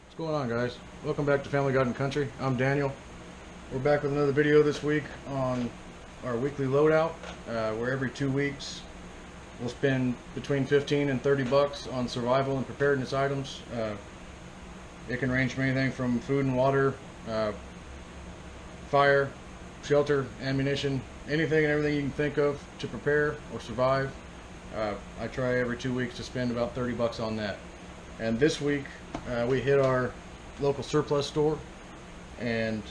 What's going on, guys? Welcome back to Family Garden Country. I'm Daniel. We're back with another video this week on our weekly loadout, where every 2 weeks we'll spend between 15 and 30 bucks on survival and preparedness items. It can range from anything from food and water, fire, shelter, ammunition, anything and everything you can think of to prepare or survive. I try every 2 weeks to spend about 30 bucks on that. And this week we hit our local surplus store and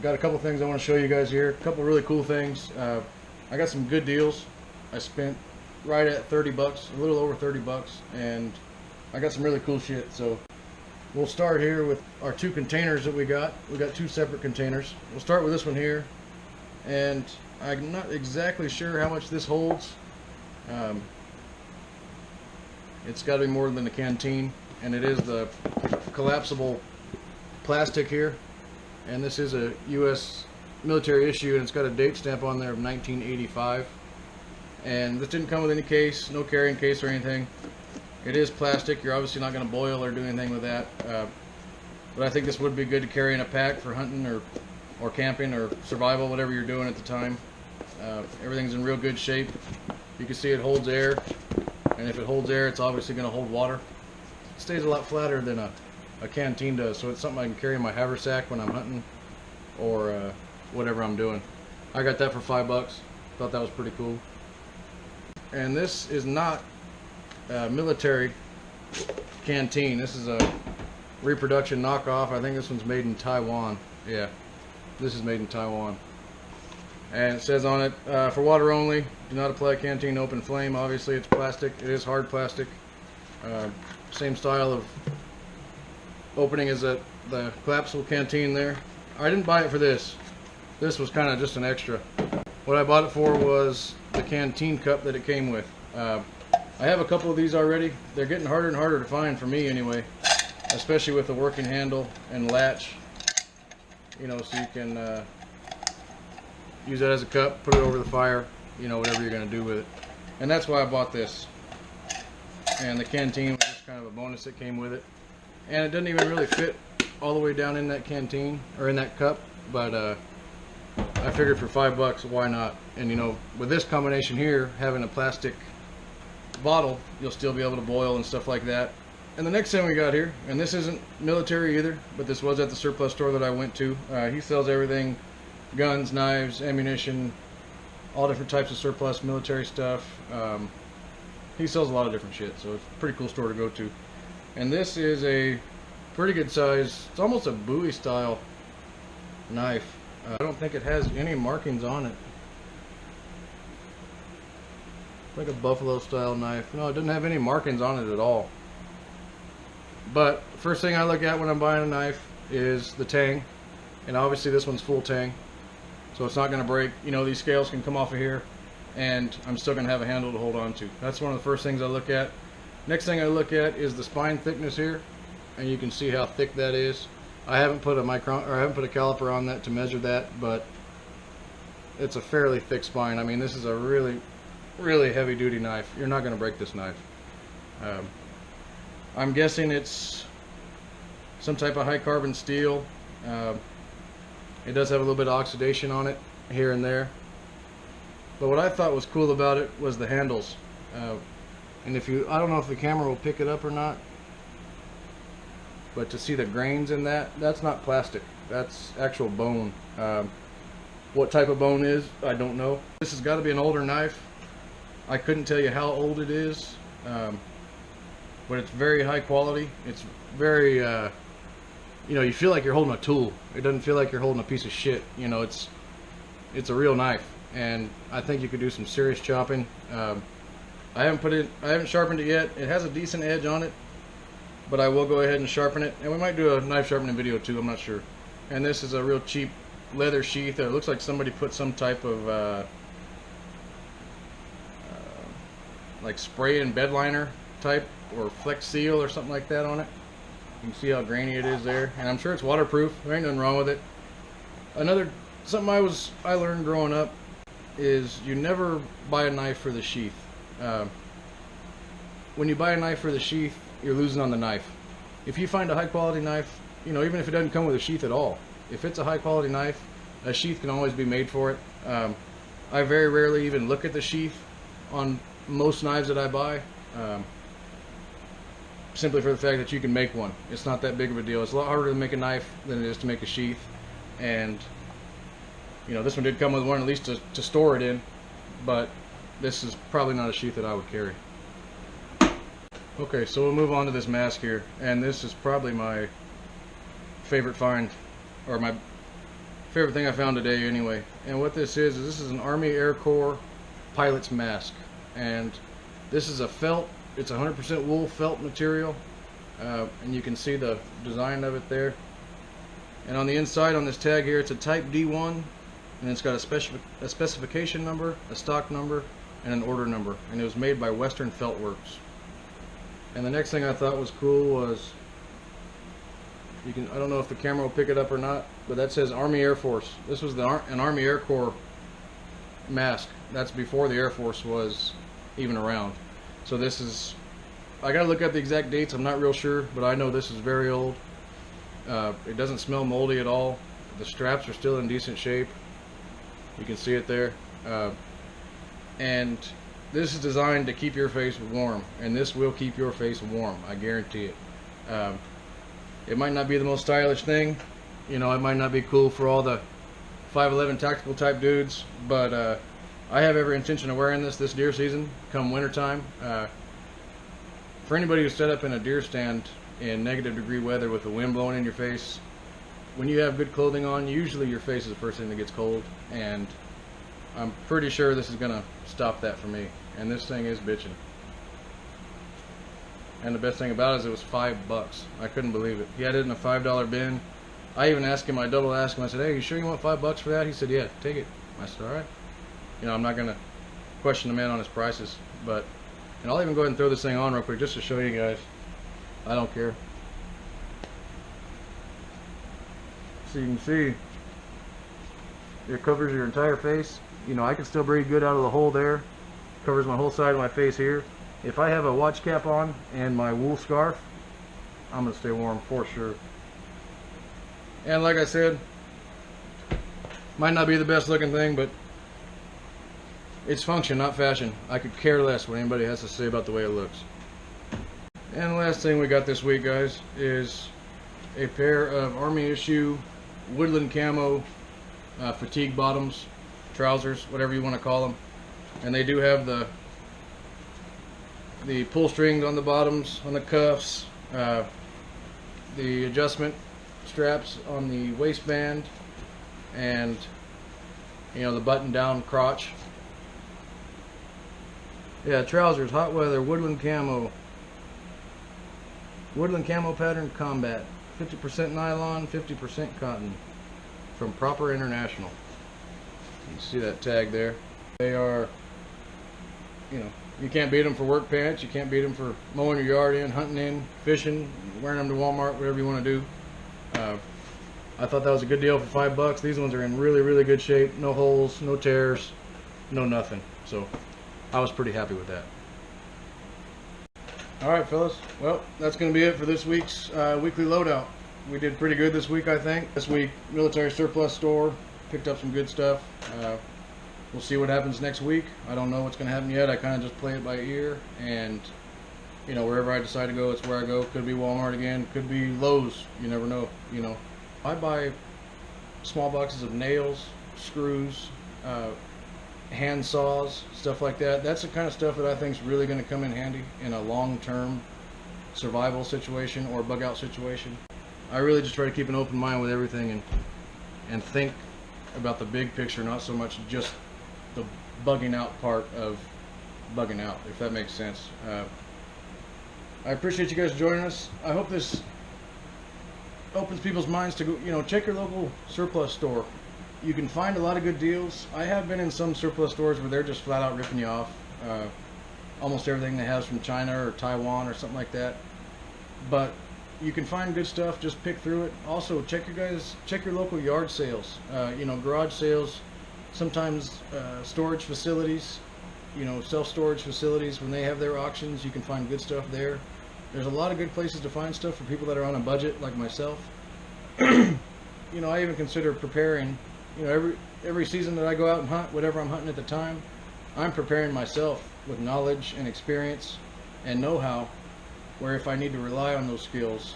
got a couple things I want to show you guys here. A couple really cool things. I got some good deals. I spent right at 30 bucks, a little over 30 bucks, and I got some really cool shit. So we'll start here with our 2 containers that we got. We got 2 separate containers. We'll start with this one here, and I'm not exactly sure how much this holds. It's got to be more than a canteen, and it is the collapsible plastic here, and this is a U.S. military issue, and it's got a date stamp on there of 1985. And this didn't come with any case, no carrying case or anything. It is plastic. You're obviously not going to boil or do anything with that, but I think this would be good to carry in a pack for hunting or camping or survival, whatever you're doing at the time. Everything's in real good shape. You can see it holds air, and if it holds air, it's obviously going to hold water. It stays a lot flatter than a canteen does, so it's something I can carry in my haversack when I'm hunting or whatever I'm doing. I got that for 5 bucks. Thought that was pretty cool. And this is not a military canteen. This is a reproduction knockoff. I think this one's made in Taiwan. Yeah, this is made in Taiwan. And it says on it, for water only, do not apply canteen to open flame. Obviously it's plastic. It is hard plastic. Same style of opening as the collapsible canteen there. I didn't buy it for this. This was kind of just an extra. What I bought it for was the canteen cup that it came with. I have a couple of these already. They're getting harder and harder to find for me anyway, especially with the working handle and latch. You know, so you can use that as a cup, put it over the fire, you know, whatever you're going to do with it. And that's why I bought this. And the canteen was just kind of a bonus that came with it. And it doesn't even really fit all the way down in that canteen, or in that cup, but I figured for 5 bucks, why not? And you know, with this combination here, having a plastic bottle, you'll still be able to boil and stuff like that. And the next thing we got here, and this isn't military either, but this was at the surplus store that I went to. He sells everything: guns, knives, ammunition, all different types of surplus military stuff. He sells a lot of different shit, so it's a pretty cool store to go to. And this is a pretty good size, it's almost a Bowie style knife. I don't think it has any markings on it. It's like a buffalo style knife. No, it doesn't have any markings on it at all. But first thing I look at when I'm buying a knife is the tang. And obviously this one's full tang, so it's not going to break. You know, these scales can come off of here, and I'm still going to have a handle to hold on to. That's one of the first things I look at. Next thing I look at is the spine thickness here, and you can see how thick that is. I haven't put a caliper on that to measure that, but it's a fairly thick spine. I mean, this is a really, really heavy duty knife. You're not going to break this knife. I'm guessing it's some type of high carbon steel. It does have a little bit of oxidation on it here and there. But what I thought was cool about it was the handles. And I don't know if the camera will pick it up or not, but to see the grains in that's not plastic. That's actual bone. What type of bone is, I don't know. This has got to be an older knife. I couldn't tell you how old it is, but it's very high quality. It's very, you know, you feel like you're holding a tool. It doesn't feel like you're holding a piece of shit. You know, it's a real knife, and I think you could do some serious chopping. I haven't sharpened it yet. It has a decent edge on it, but I will go ahead and sharpen it, and we might do a knife sharpening video too, I'm not sure. And this is a real cheap leather sheath. It looks like somebody put some type of like spray and bed liner type, or Flex Seal or something like that on it. You can see how grainy it is there, and I'm sure it's waterproof. There ain't nothing wrong with it. Something I learned growing up is you never buy a knife for the sheath. When you buy a knife for the sheath, you're losing on the knife. If you find a high quality knife, you know, even if it doesn't come with a sheath at all, if it's a high quality knife, a sheath can always be made for it. I very rarely even look at the sheath on most knives that I buy, simply for the fact that you can make one. It's not that big of a deal. It's a lot harder to make a knife than it is to make a sheath, and you know, this one did come with one at least to store it in, but this is probably not a sheath that I would carry. Okay, so we'll move on to this mask here, and this is probably my favorite find, or my favorite thing I found today anyway. And what this is this is an Army Air Corps pilot's mask, and this is a felt. It's 100% wool felt material, and you can see the design of it there. And on the inside on this tag here, it's a Type D1, and it's got a specification number, a stock number, and an order number, and it was made by Western Felt Works. And the next thing I thought was cool was, I don't know if the camera will pick it up or not, but that says Army Air Force. This was an Army Air Corps mask. That's before the Air Force was even around. So this is, I gotta look at the exact dates, I'm not real sure, but I know this is very old. It doesn't smell moldy at all. The straps are still in decent shape. You can see it there. And this is designed to keep your face warm, and this will keep your face warm, I guarantee it. It might not be the most stylish thing, you know, it might not be cool for all the 5'11" tactical type dudes, but I have every intention of wearing this deer season, come winter time. For anybody who's set up in a deer stand in -degree weather with the wind blowing in your face, when you have good clothing on, usually your face is the first thing that gets cold, and I'm pretty sure this is gonna stop that for me. And this thing is bitching. And the best thing about it is it was $5. I couldn't believe it. He had it in a $5 bin. I even asked him, I double asked him, I said, hey, you sure you want $5 for that? He said, yeah, take it. I said, alright. You know, I'm not gonna question the man on his prices, but, and I'll even go ahead and throw this thing on real quick just to show you guys. I don't care. So you can see it covers your entire face. You know, I can still breathe good out of the hole there. Covers my whole side of my face here. If I have a watch cap on and my wool scarf, I'm gonna stay warm for sure. And like I said, might not be the best looking thing, but it's function, not fashion. I could care less what anybody has to say about the way it looks. And the last thing we got this week, guys, is a pair of Army issue woodland camo fatigue bottoms, trousers, whatever you want to call them. And they do have the pull strings on the bottoms, on the cuffs, the adjustment straps on the waistband, and you know, the button down crotch. Yeah, trousers, hot weather, woodland camo pattern combat, 50% nylon, 50% cotton, from Proper International. You can see that tag there. They are, you know, you can't beat them for work pants, you can't beat them for mowing your yard in, hunting in, fishing, wearing them to Walmart, whatever you want to do. I thought that was a good deal for $5. These ones are in really, really good shape. No holes, no tears, no nothing. So I was pretty happy with that. Alright fellas, well, that's going to be it for this week's weekly loadout. We did pretty good this week, I think. This week, military surplus store, picked up some good stuff. We'll see what happens next week. I don't know what's going to happen yet. I kind of just play it by ear, and you know, wherever I decide to go, it's where I go. Could be Walmart again, could be Lowe's, you never know. You know, I buy small boxes of nails, screws, hand saws, stuff like that. That's the kind of stuff that I think is really going to come in handy in a long-term survival situation or bug out situation. I really just try to keep an open mind with everything and think about the big picture, not so much just the bugging out part of bugging out, if that makes sense. I appreciate you guys joining us. I hope this opens people's minds to go, you know, check your local surplus store. You can find a lot of good deals. I have been in some surplus stores where they're just flat out ripping you off. Almost everything they have is from China or Taiwan or something like that. But you can find good stuff. Just pick through it. Also, check your local yard sales. You know, garage sales sometimes storage facilities, you know, self-storage facilities, when they have their auctions, you can find good stuff there. There's a lot of good places to find stuff for people that are on a budget like myself. You know, I even consider preparing, you know, every season that I go out and hunt, whatever I'm hunting at the time, I'm preparing myself with knowledge and experience and know-how, where if I need to rely on those skills,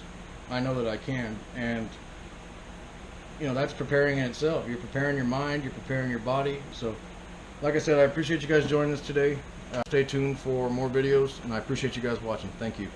I know that I can. And you know, that's preparing in itself. You're preparing your mind, you're preparing your body. So like I said, I appreciate you guys joining us today. Stay tuned for more videos, and I appreciate you guys watching. Thank you.